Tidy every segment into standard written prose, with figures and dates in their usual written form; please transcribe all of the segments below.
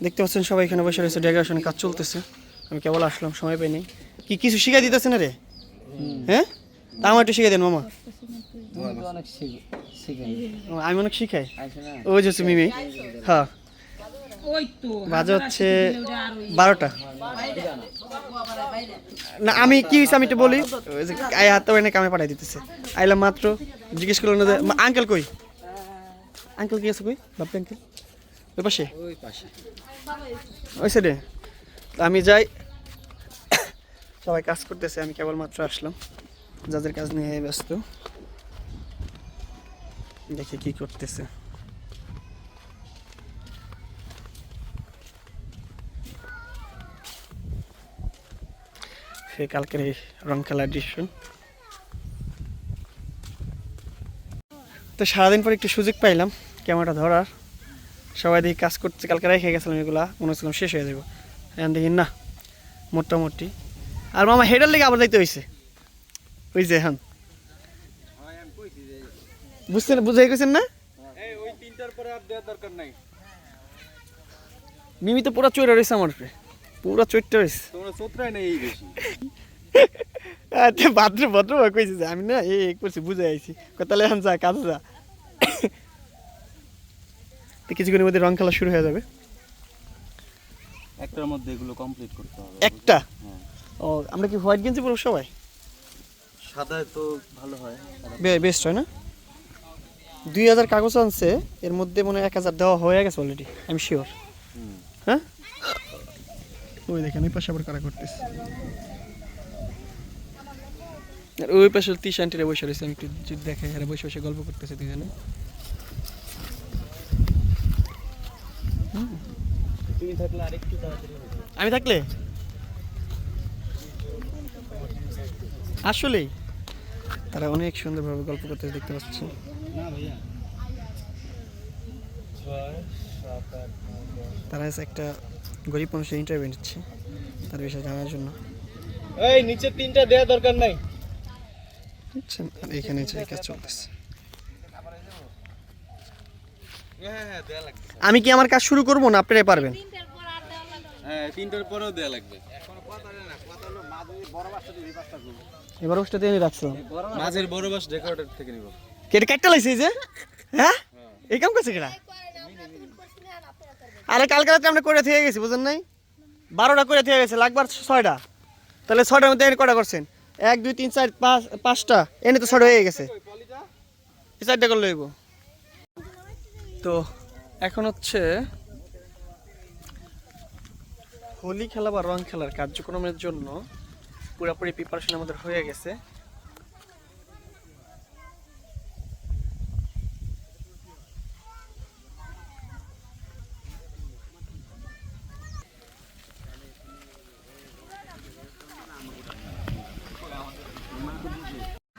দেখতে পাচ্ছেন সবাই এখানে বসে রয়েছে, ডেকোরেশনের কাজ চলতেছে। আমি কেবল আসলাম, সময় পাইনি। কি কিছু শিখাই দিতেছে না রে? হ্যাঁ, তা আমার একটু শিখাই দেন মামা। আমি অনেক শিখাই। ওই যে তুমি হ্যাঁ, বাজে হচ্ছে 12টা না। আমি কি হয়েছে আমি একটু বলি। আয় হাত এনে কামে পাঠাই দিতেছে। আইলাম মাত্র, জিজ্ঞেস করলো না যে আঙ্কেল কই, আঙ্কেল কি আছে কই, বাপি আঙ্কেল ওই পাশে, ওই সাইডে। আমি যাই, সবাই কাজ করতেছে, আমি কেবলমাত্র আসলাম, যাদের কাজ নিয়ে ব্যস্ত। দেখি কি করতেছে। সে কালকের এই রং খেলার দৃশ্য। তো সারাদিন পর একটু সুযোগ পাইলাম ক্যামেরাটা ধরার। সবাই দেখি কাজ করতে, কালকে রেখে গেছিলাম এগুলা, মনে হচ্ছিলাম শেষ হয়ে যাবো। এখন দেখি না, মোটামুটি। আর মামা হেডার লেগে আবার যাইতে হয়েছে, ওই যে এখন বুঝছেন, বুঝাই গেছেন না? মিমি তো পুরো চৈরা রয়েছে আমার উপরে, পুরো চৈরটা রয়েছে। আচ্ছা ভদ্র কইছি যে আমি না এই করছি, বুঝে আইছি। তাহলে এখন যা কাজে যা। তো কিছুক্ষণের মধ্যে রং খেলা শুরু হয়ে যাবে। একটার মধ্যে এগুলো কমপ্লিট করতে হবে। একটা? ও, আমরা কি হোয়াইট গেঞ্জি পরব সবাই? সাদা তো ভালো হয়, বেস্ট হয় না? 2000 কাগজ আনছে, এর মধ্যে মনে হয় 1000 দেওয়া হয়ে গেছে অলরেডি, আমি শিওর। হ্যাঁ, ওই দেখেন ওই পাশে আবার কারা করতেছে। আর ওই পাশে তিশা আন্টিরা বসে রয়েছে, আমি একটু যদি দেখাই, এরা বসে বসে গল্প করতেছে দুজনে। তুমি থাকলে আরেকটু তাড়াতাড়ি হবে। আমি থাকলে আসলেই তারা অনেক সুন্দরভাবে গল্প করতে দেখতে পাচ্ছি। না ভাইয়া, তারা একটা গরিব মানুষের ইন্টারভিউ নিচ্ছে তার বিষয়ে জানার জন্য। এই নিচে 3টা দেওয়া দরকার নাই। আর এখানে কাজ চলতেছে। হ্যাঁ দেয়া লাগবে। আমি কি আমার কাজ শুরু করবো না আপনারাই পারবেন? হ্যাঁ 3টার পরেও দেয়া লাগবে। এবার ওটা দিয়ে রাখছিলাম, মাঝের বড় বাস ডেকোরেটর থেকে নিব। কেটে কাটতে লাগছে এই যে। হ্যাঁ, এই কাম করছে কেডা? আরে কালকে রাতে আমরা করে থেকে গেছি, বুঝেন নাই? 12টা করে থেকে গেছে, লাগবার 6টা। তাহলে 6টার মধ্যে এনে কটা করছেন? 1 2 3 4 5 5টা, এনে তো 6টা হয়ে গেছে। এই 4টা করে লইব। তো এখন হচ্ছে হোলি খেলা বা রং খেলার কার্যক্রমের জন্য পুরোপুরি প্রিপারেশন আমাদের হয়ে গেছে।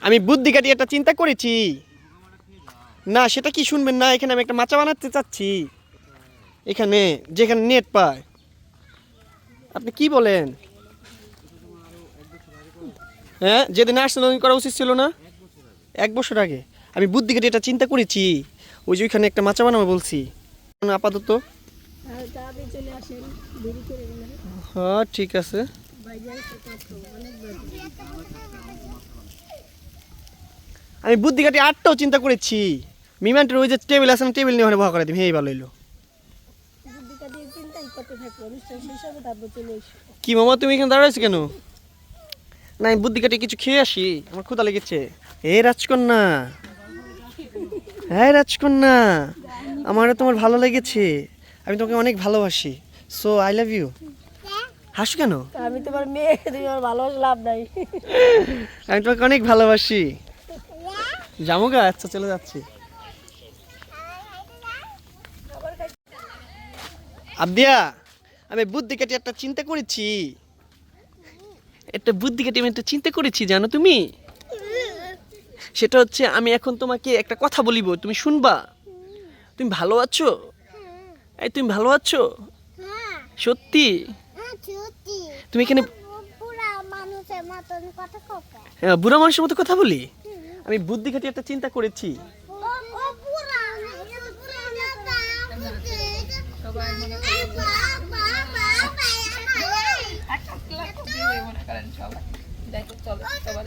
আমি বুদ্ধি কাটিয়ে একটা চিন্তা করেছি। না সেটা কি শুনবেন না, এখানে আমি একটা মাচা বানাতে চাচ্ছি, এখানে যেখানে নেট পায়। আপনি কি বলেন? হ্যাঁ, যেদিন আসছিল করা উচিত ছিল না? 1 বছর আগে আমি বুদ্ধি কাটিয়ে এটা চিন্তা করেছি, ওই যে ওইখানে একটা মাচা বানাবো বলছি। আপাতত হ্যাঁ ঠিক আছে। আমি বুদ্ধি কাটিয়ে 8টাও চিন্তা করেছি। মিমান্টের ওই যে টেবিল আছে না, টেবিল নিয়ে ওখানে ভয় করে দিবি, এই ভালো হইলো। কি মামা তুমি এখানে দাঁড়াইছো কেন? না আমি বুদ্ধি কাটিয়ে কিছু খেয়ে আসি, আমার ক্ষুধা লেগেছে। এই রাজকন্যা, হ্যাঁ রাজকন্যা, আমারও তোমার ভালো লেগেছে, আমি তোমাকে অনেক ভালোবাসি, সো আই লাভ ইউ। হাসো কেন? আমি তোমার মেয়ে, তুমি আমার ভালোবাসা লাভ নাই। আমি তোমাকে অনেক ভালোবাসি। জামুগা, আচ্ছা চলে যাচ্ছি। আবদিয়া, আমি বুদ্ধি কাটিয়ে একটা চিন্তা করেছি, জানো তুমি? সেটা হচ্ছে আমি এখন তোমাকে একটা কথা বলিব, তুমি শুনবা। তুমি ভালো আছো? এই তুমি ভালো আছো? সত্যি? তুমি এখানে বুড়া মানুষের মতো কথা বলি? আমি বুদ্ধি খাটিয়ে একটা চিন্তা করেছি। সবাই মনে করেন মনে করেন সবাই দেখো চলো সবাই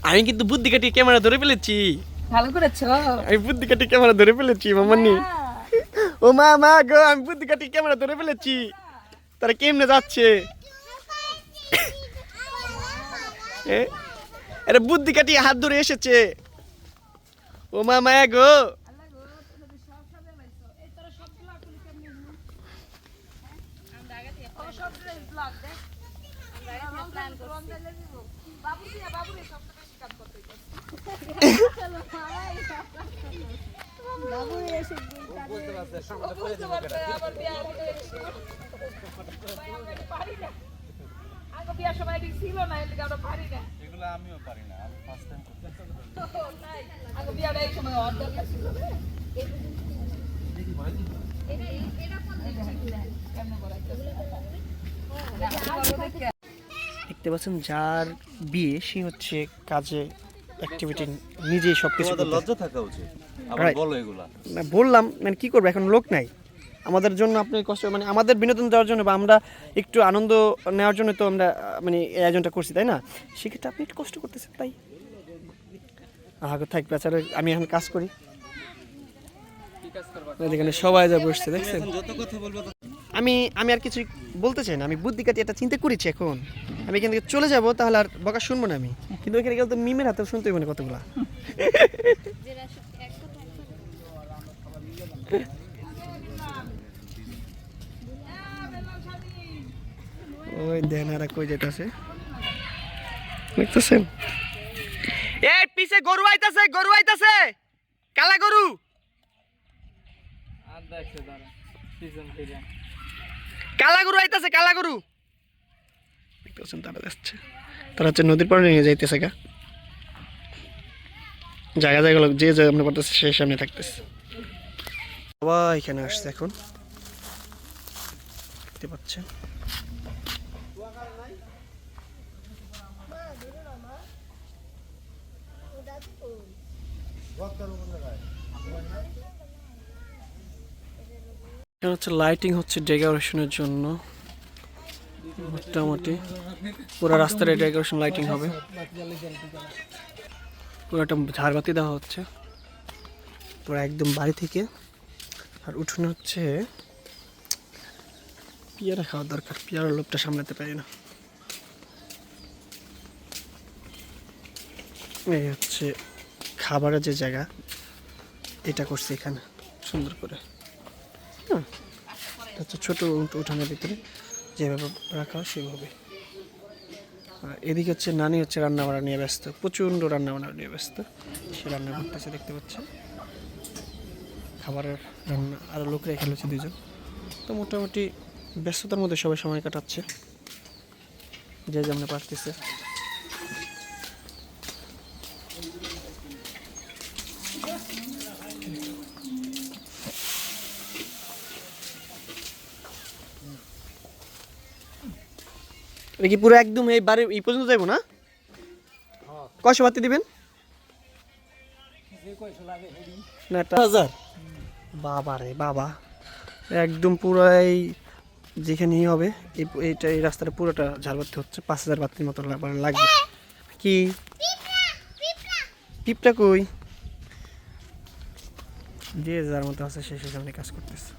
আমি কিন্তু বুদ্ধি কাটিয়ে ক্যামেরা ধরে ফেলেছি। ভালো করেছো আমি বুদ্ধি কাটিয়ে ক্যামেরা ধরে ফেলেছি মামান্নি। ও মা মা গো, আমি বুদ্ধি কাটিয়ে ক্যামেরা ধরে ফেলেছি। তারা কেমনে যাচ্ছে? এটা বুদ্ধি কাটিয়ে হাত ধরে এসেছে। ও মা মায়া গো, বিয়ার সময় ছিল না এদিকে আমরা পারি না এগুলো আমিও পারি না, আমি ফার্স্ট টাইম করতে। আগে বিয়াটা এই সময় অর্ডার ছিল দেখতে পাচ্ছেন যার বিয়ে সে হচ্ছে কাজে অ্যাক্টিভিটি নিজেই সবকিছু তোমাদের করতেছে। লজ্জা থাকা উচিত, আবার Right. বলো এগুলা। না বললাম মানে কি করবো, এখন লোক নাই আমাদের জন্য। আপনি কষ্ট মানে আমাদের বিনোদন দেওয়ার জন্য বা আমরা একটু আনন্দ নেওয়ার জন্য তো আমরা মানে এই আয়োজনটা করছি, তাই না? সেক্ষেত্রে আপনি একটু কষ্ট করতেছেন, তাই আগে থাক বেচারা। আমি এখন কাজ করি, এখানে সবাই যা বসছে দেখছেন। যত কথা বলবো আমি আমি আর কিছু বলতে চাই না। আমি বুদ্ধি কাটিয়ে একটা চিন্তা করেছি। এখন আমি এখান থেকে চলে যাব, তাহলে আর বকা শুনবো না আমি। কিন্তু ওইখানে গেলে তো মিমের হাতে শুনতে হবে না কতগুলা। ওই দেন আর কই যেতেছে দেখতেছেন? এই পিছে গরু আইতাছে, গরু আইতাছে, কালা গরু। আর দেখছে তারা সিজন থেকে কালা গরু আইতাছে, কালা গরু দেখতেছেন। তারা যাচ্ছে, তারা হচ্ছে নদীর পাড়ে নিয়ে যাইতেছে গা। জায়গা জায়গা লোক যে সামনে পড়তেছে সে সামনে থাকতেছে। সবাই এখানে আসছে এখন, দেখতে পাচ্ছেন। এখানে হচ্ছে লাইটিং হচ্ছে ডেকোরেশনের জন্য। মোটামুটি পুরো রাস্তায় ডেকোরেশন লাইটিং হবে। পুরোটা ঝাড়বাতি দেওয়া হচ্ছে পুরো একদম বাড়ি থেকে। আর উঠোনে হচ্ছে পেয়ারা খাওয়ার দরকার, পেয়ারার লোভটা সামলাতে পারি না। এই হচ্ছে খাবারের যে জায়গা, এটা করছে এখানে সুন্দর করে। হ্যাঁ, এটা হচ্ছে ছোটো উঠানের ভিতরে যেভাবে রাখা হয় সেভাবে। আর এদিকে হচ্ছে নানি হচ্ছে রান্না বান্না নিয়ে ব্যস্ত, প্রচণ্ড রান্না বান্না নিয়ে ব্যস্ত। সে রান্না করতেছে দেখতে পাচ্ছেন, খাবারের রান্না। আরও লোকরা এখানে হচ্ছে দুজন। তো মোটামুটি ব্যস্ততার মধ্যে সবাই সময় কাটাচ্ছে যে যেমন পারতেছে। এটা কি পুরো একদম এই বাড়ি এই পর্যন্ত যাইবো না? কয়শো বাতি দিবেন? না 1000। বাবা রে বাবা, একদম পুরো এই যেখানেই হবে এইটা এই রাস্তাটা পুরোটা ঝাড়বাতি হচ্ছে। 5000 বাতির মতো লাগবে। কি পিপটা কই? যে যার মতো আছে সে সেখানে কাজ করতেছে।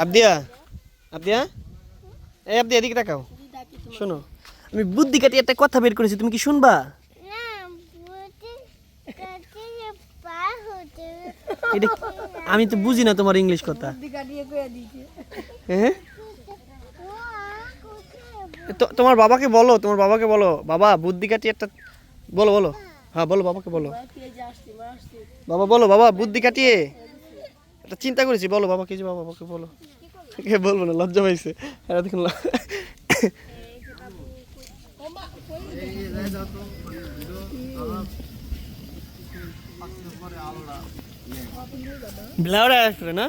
আবদিয়া, আবদিয়া, এই আবদিয়া এদিকে তাকাও। শোনো, আমি বুদ্ধি কাটিয়ে একটা কথা বের করেছি, তুমি কি শুনবা? এটা আমি তো বুঝি না তোমার ইংলিশ কথা। হ্যাঁ, তোমার বাবাকে বলো, তোমার বাবাকে বলো, বাবা বুদ্ধি কাটিয়ে একটা বলো বলো। হ্যাঁ বলো, বাবাকে বলো। বাবা বলো, বাবা বুদ্ধি কাটিয়ে একটা চিন্তা করেছি, বলো বাবা। কিছু বাবাকে বলো। কে বলবো না, লজ্জা পাইছে। দেখুন ব্লাউরা আসবে না।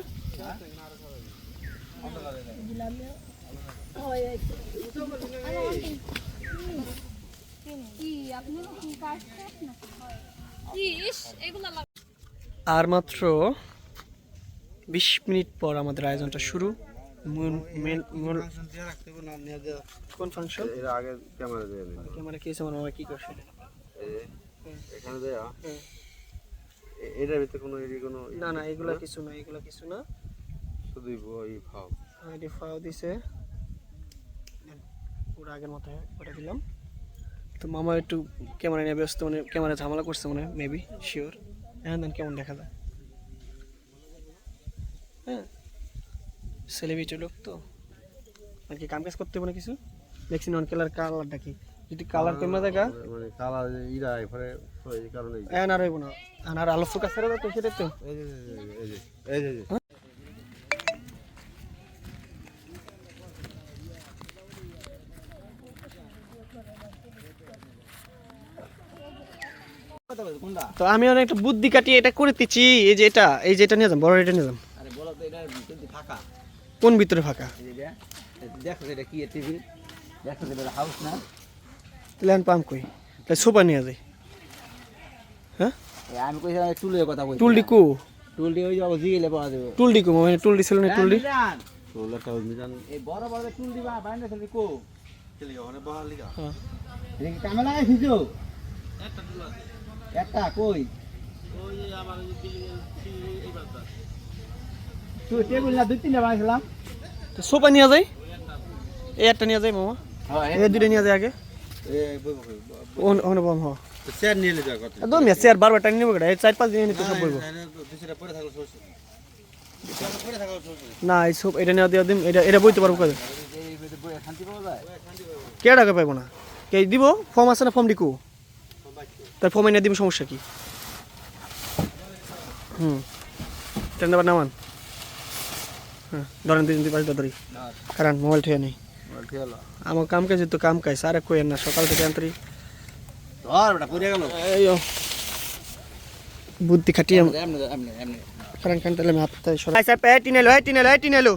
আর মাত্র 20 মিনিট পর আমাদের আয়োজনটা শুরু। কোন ফাংশন? এর আগে ক্যামেরা দিয়ে নিন ক্যামেরা কেস আমার মামা কি করছে? এখানে দেয়া এটার ভিতরে কোনো না না, এগুলা কিছু না, এগুলা কিছু না, শুধু ওই ফাও আইডি ফাও দিছে পুরো আগের মতো ওটা দিলাম। তো মামা একটু ক্যামেরা নিয়ে ব্যস্ত, মানে ক্যামেরা ঝামেলা করছে মনে হয়, মেবি শিওর। হ্যাঁ দেন কেমন দেখা যায়। হ্যাঁ সেলিব্রিটি লোক তো, আর কি কাম কাজ করতে হবে না কিছু। দেখছি নন কালারটা কি, যদি কালার কমে দেখা মানে কালার ইরা এবারে এই কারণে এখন আর হইব না, আর আলো ফোকাস করে তো সেটা তো। এই যে এই যে তো আমি অনেক একটা বুদ্ধি কাটিয়ে এটা করে দিচ্ছি। এই যে এটা নিয়ে যাম, বড় এটা নিয়ে যাম। আরে বলো তো এটা কিন্তু ফাঁকা কোন ভিতরে ফাঁকা? এই যে দেখো এটা কি টেবিল, দেখো এটা হাউস না, প্ল্যান পাম কই, তাই সোফা নিয়ে যাই। হ্যাঁ আমি কইছিলাম টুলের কথা কই, টুলডি কো, টুলটি ওই যাবো জিগেলে পাওয়া যাবে। টুলডি কো মানে টুলডি ছিল না, টুলডি টুলটা মিজান এই বড় বড় টুলটি বাইরে থেকে কো চলি ওখানে বহাল লিগা। হ্যাঁ এই ক্যামেরা লাগাইছো? একটা কই ওই যে আমার এই বাসা তুই টেবিল না দুই তিনটা বানাইছিলাম। তো সোফা নিয়ে যাই, এই একটা নিয়ে যাই মামা, হ্যাঁ এই দুইটা নিয়ে যাই আগে। এই বই ওখানে বম হ চেয়ার নিয়ে যা কথা একদম চেয়ার বারবার টাইম নেবো কেটে, এই 4-5 দিন নিতে সব বলবো দুইটা পড়ে থাকলো সমস্যা দুইটা পড়ে থাকলো সমস্যা না। এই সব এটা নিয়ে দিয়ে দিম, এটা বইতে পারবো কাজে। এই বই শান্তি পাওয়া যায়, কে টাকা পাইবো না, কে দিব? ফর্ম আছে না, ফর্ম ডিকো, তার ফর্ম এনে দিব, সমস্যা কি? ট্রেন আবার নামান। হ্যাঁ ধরেন 2-3 ধরি, কারণ মোবাইল ঠিক নেই আমার কাম কাজ তো কাম কাজ সারা কই না, সকাল থেকে আন্তরি ধর বেটা পড়ে গেল। এই বুদ্ধি খাটিয়ে এমনি এমনি এমনি কারণ কান তাহলে মাথায় সরাই সাহেব টিনেলো